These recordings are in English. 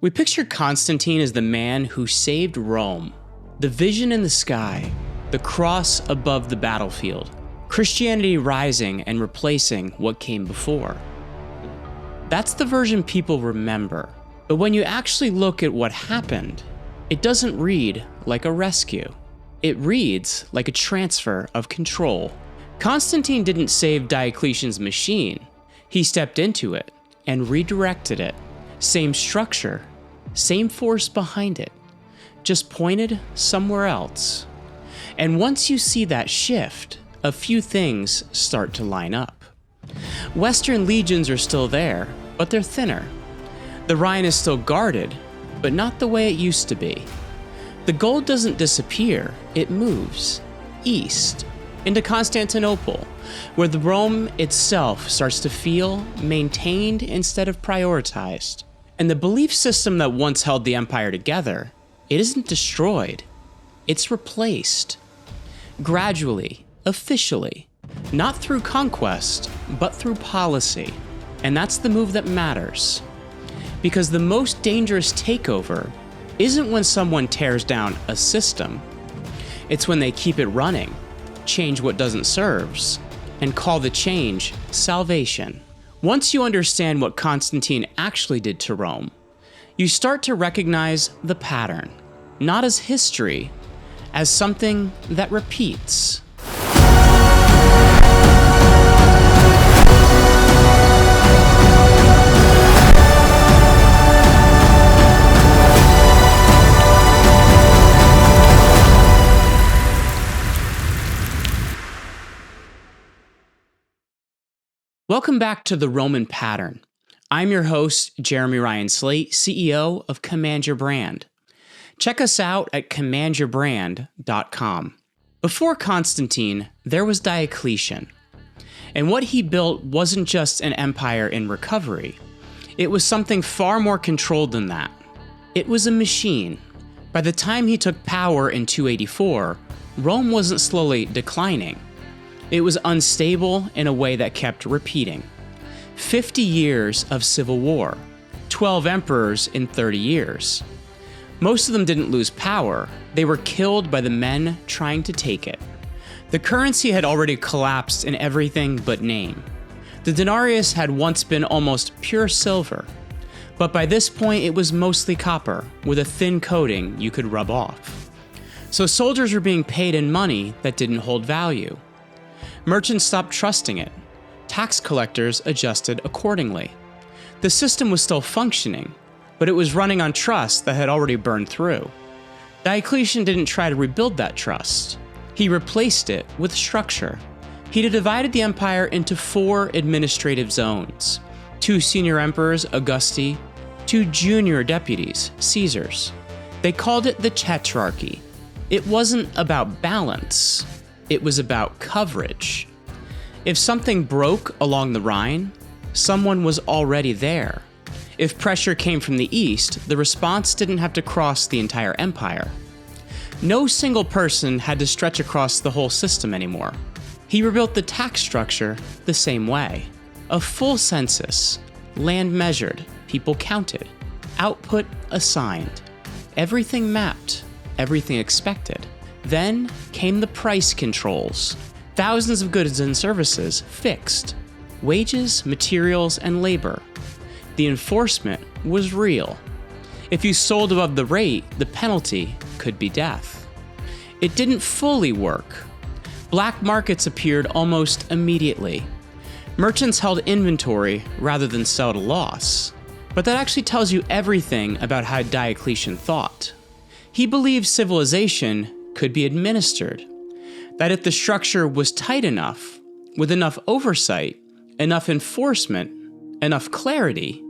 We picture Constantine as the man who saved Rome. The vision in the sky, the cross above the battlefield, Christianity rising and replacing what came before. That's the version people remember. But when you actually look at what happened, it doesn't read like a rescue. It reads like a transfer of control. Constantine didn't save Diocletian's machine. He stepped into it and redirected it. Same structure, same force behind it, just pointed somewhere else. And once you see that shift, a few things start to line up. Western legions are still there, but they're thinner. The Rhine is still guarded, but not the way it used to be. The gold doesn't disappear, it moves east into Constantinople, where the Rome itself starts to feel maintained instead of prioritized. And the belief system that once held the empire together, it isn't destroyed, it's replaced. Gradually, officially, not through conquest, but through policy. And that's the move that matters. Because the most dangerous takeover isn't when someone tears down a system, it's when they keep it running, change what doesn't serve, and call the change salvation. Once you understand what Constantine actually did to Rome, you start to recognize the pattern, not as history, as something that repeats. Welcome back to The Roman Pattern. I'm your host, Jeremy Ryan Slate, CEO of Command Your Brand. Check us out at commandyourbrand.com. Before Constantine, there was Diocletian. And what he built wasn't just an empire in recovery. It was something far more controlled than that. It was a machine. By the time he took power in 284, Rome wasn't slowly declining. It was unstable in a way that kept repeating. 50 years of civil war, 12 emperors in 30 years. Most of them didn't lose power, they were killed by the men trying to take it. The currency had already collapsed in everything but name. The denarius had once been almost pure silver, but by this point it was mostly copper, with a thin coating you could rub off. So soldiers were being paid in money that didn't hold value. Merchants stopped trusting it. Tax collectors adjusted accordingly. The system was still functioning, but it was running on trust that had already burned through. Diocletian didn't try to rebuild that trust. He replaced it with structure. He divided the empire into 4 administrative zones: 2 senior emperors, Augusti, 2 junior deputies, Caesars. They called it the tetrarchy. It wasn't about balance. It was about coverage. If something broke along the Rhine, someone was already there. If pressure came from the east, the response didn't have to cross the entire empire. No single person had to stretch across the whole system anymore. He rebuilt the tax structure the same way. A full census, land measured, people counted, output assigned, everything mapped, everything expected. Then came the price controls. Thousands of goods and services fixed. Wages, materials, and labor. The enforcement was real. If you sold above the rate, the penalty could be death. It didn't fully work. Black markets appeared almost immediately. Merchants held inventory rather than sell at a loss. But that actually tells you everything about how Diocletian thought. He believed civilization could be administered. That if the structure was tight enough, with enough oversight, enough enforcement, enough clarity,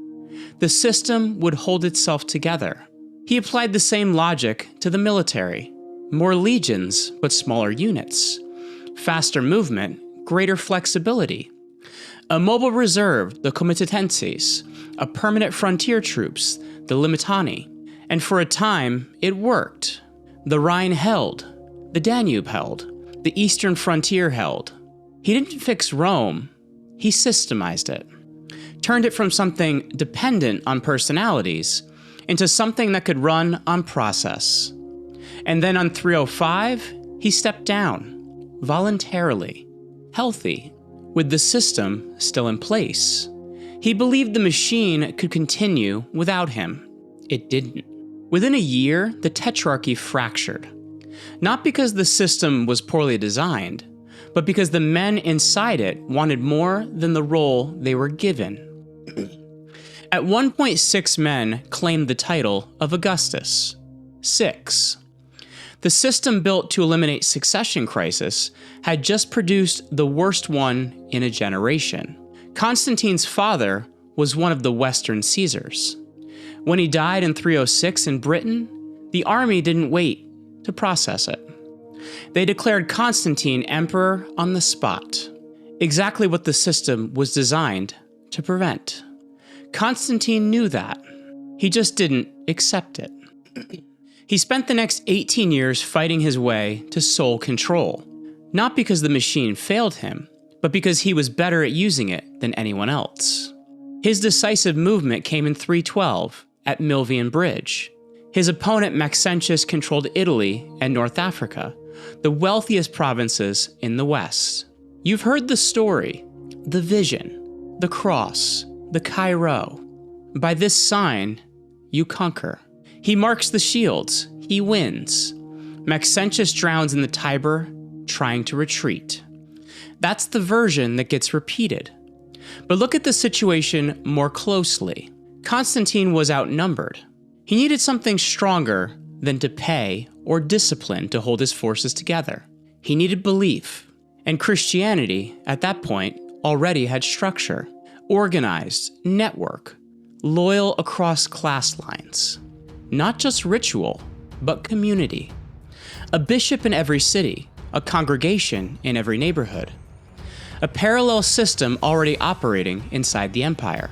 the system would hold itself together. He applied the same logic to the military. More legions, but smaller units. Faster movement, greater flexibility. A mobile reserve, the Comitatenses. A permanent frontier troops, the limitanei. And for a time, it worked. The Rhine held, the Danube held, the eastern frontier held. He didn't fix Rome, he systemized it. Turned it from something dependent on personalities into something that could run on process. And then on 305, he stepped down, voluntarily, healthy, with the system still in place. He believed the machine could continue without him. It didn't. Within a year, the tetrarchy fractured. Not because the system was poorly designed, but because the men inside it wanted more than the role they were given. At one point, 6 men claimed the title of Augustus. 6. The system built to eliminate succession crisis had just produced the worst one in a generation. Constantine's father was one of the Western Caesars. When he died in 306 in Britain, the army didn't wait to process it. They declared Constantine emperor on the spot, exactly what the system was designed to prevent. Constantine knew that. He just didn't accept it. He spent the next 18 years fighting his way to sole control, not because the machine failed him, but because he was better at using it than anyone else. His decisive movement came in 312 at Milvian Bridge. His opponent Maxentius controlled Italy and North Africa, the wealthiest provinces in the West. You've heard the story, the vision, the cross, the Chi-Rho. By this sign, you conquer. He marks the shields. He wins. Maxentius drowns in the Tiber, trying to retreat. That's the version that gets repeated. But look at the situation more closely. Constantine was outnumbered. He needed something stronger than to pay or discipline to hold his forces together. He needed belief. And Christianity, at that point, already had structure, organized, network, loyal across class lines. Not just ritual, but community. A bishop in every city, a congregation in every neighborhood. A parallel system already operating inside the empire.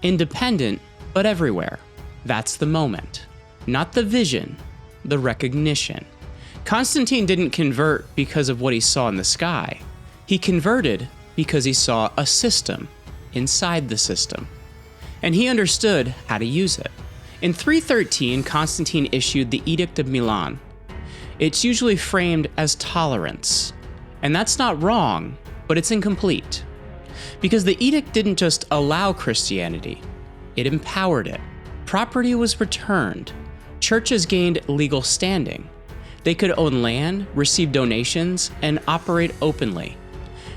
Independent, but everywhere. That's the moment. Not the vision, the recognition. Constantine didn't convert because of what he saw in the sky. He converted because he saw a system inside the system. And he understood how to use it. In 313, Constantine issued the Edict of Milan. It's usually framed as tolerance. And that's not wrong, but it's incomplete. Because the edict didn't just allow Christianity, it empowered it. Property was returned. Churches gained legal standing. They could own land, receive donations, and operate openly.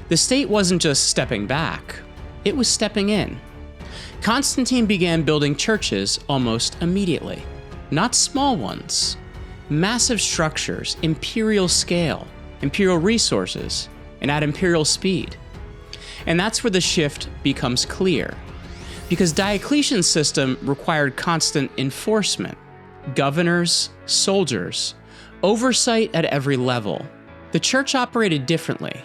The state wasn't just stepping back, it was stepping in. Constantine began building churches almost immediately. Not small ones. Massive structures, imperial scale, imperial resources, and at imperial speed. And that's where the shift becomes clear. Because Diocletian's system required constant enforcement, governors, soldiers, oversight at every level. The church operated differently.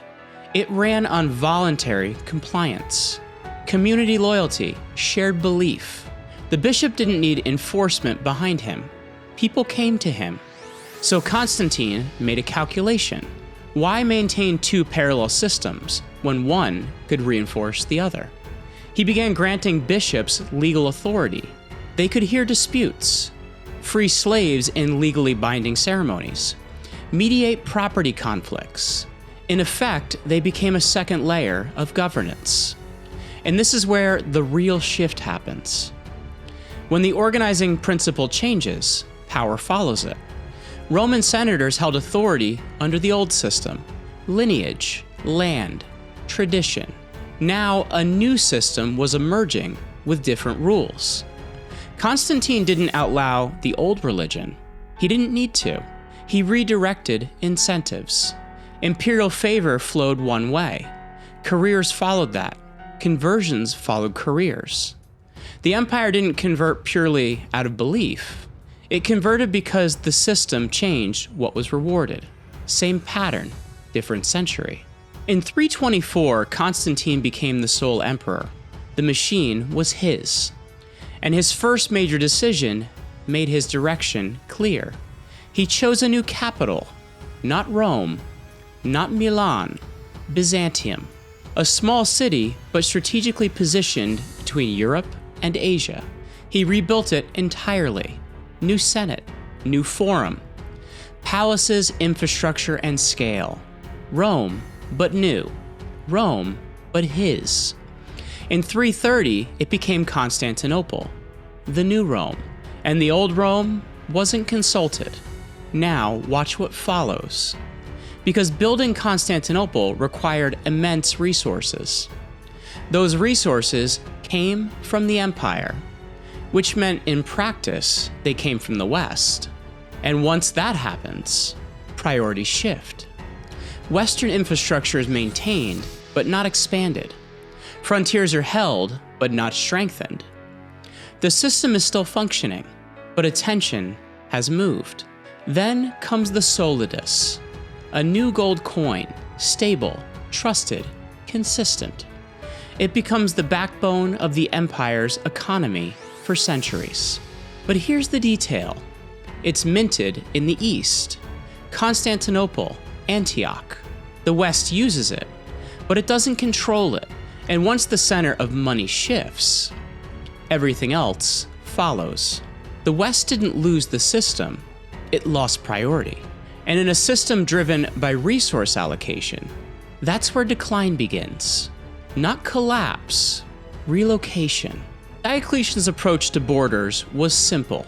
It ran on voluntary compliance, community loyalty, shared belief. The bishop didn't need enforcement behind him. People came to him. So Constantine made a calculation. Why maintain 2 parallel systems when one could reinforce the other? He began granting bishops legal authority. They could hear disputes, free slaves in legally binding ceremonies, mediate property conflicts. In effect, they became a second layer of governance. And this is where the real shift happens. When the organizing principle changes, power follows it. Roman senators held authority under the old system: lineage, land, tradition. Now, a new system was emerging with different rules. Constantine didn't outlaw the old religion. He didn't need to. He redirected incentives. Imperial favor flowed one way. Careers followed that. Conversions followed careers. The empire didn't convert purely out of belief. It converted because the system changed what was rewarded. Same pattern, different century. In 324, Constantine became the sole emperor. The machine was his. And his first major decision made his direction clear. He chose a new capital, not Rome, not Milan, Byzantium. A small city, but strategically positioned between Europe and Asia. He rebuilt it entirely. New Senate, new Forum, palaces, infrastructure, and scale. Rome, but new. Rome, but his. In 330, it became Constantinople, the new Rome, and the old Rome wasn't consulted. Now, watch what follows. Because building Constantinople required immense resources. Those resources came from the empire, which meant in practice they came from the West. And once that happens, priorities shift. Western infrastructure is maintained, but not expanded. Frontiers are held, but not strengthened. The system is still functioning, but attention has moved. Then comes the Solidus, a new gold coin, stable, trusted, consistent. It becomes the backbone of the empire's economy for centuries. But here's the detail. It's minted in the East, Constantinople, Antioch. The West uses it, but it doesn't control it. And once the center of money shifts, everything else follows. The West didn't lose the system, it lost priority. And in a system driven by resource allocation, that's where decline begins. Not collapse, relocation. Diocletian's approach to borders was simple.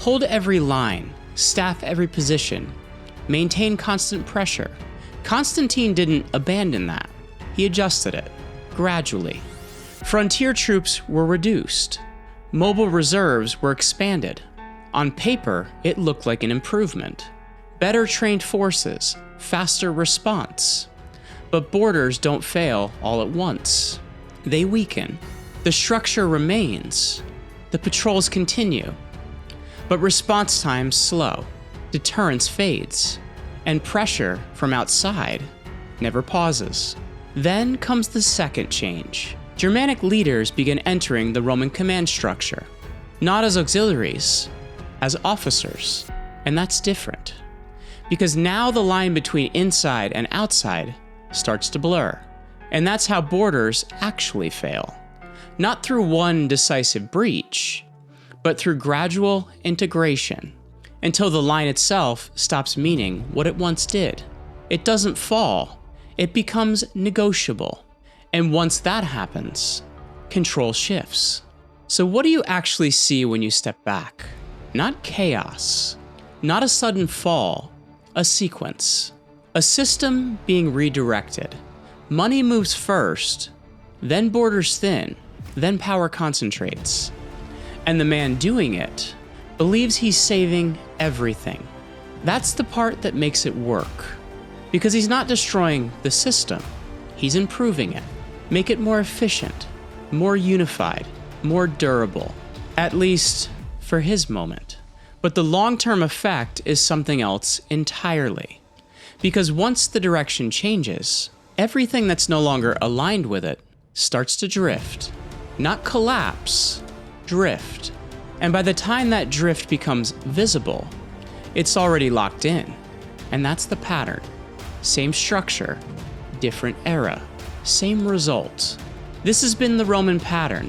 Hold every line, staff every position, maintain constant pressure. Constantine didn't abandon that. He adjusted it, gradually. Frontier troops were reduced. Mobile reserves were expanded. On paper, it looked like an improvement. Better trained forces, faster response. But borders don't fail all at once. They weaken. The structure remains. The patrols continue. But response times slow. Deterrence fades. And pressure from outside never pauses. Then comes the second change. Germanic leaders begin entering the Roman command structure, not as auxiliaries, as officers. And that's different. Because now the line between inside and outside starts to blur. And that's how borders actually fail. Not through one decisive breach, but through gradual integration, until the line itself stops meaning what it once did. It doesn't fall, it becomes negotiable. And once that happens, control shifts. So what do you actually see when you step back? Not chaos, not a sudden fall, a sequence. A system being redirected. Money moves first, then borders thin, then power concentrates. And the man doing it believes he's saving everything. That's the part that makes it work. Because he's not destroying the system, he's improving it. Make it more efficient, more unified, more durable. At least for his moment. But the long-term effect is something else entirely. Because once the direction changes, everything that's no longer aligned with it starts to drift. Not collapse, drift. And by the time that drift becomes visible, it's already locked in. And that's the pattern. Same structure, different era, same result. This has been the Roman pattern.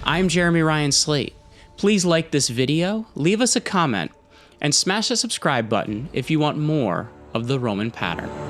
I'm Jeremy Ryan Slate. Please like this video, leave us a comment, and smash the subscribe button if you want more of the Roman pattern.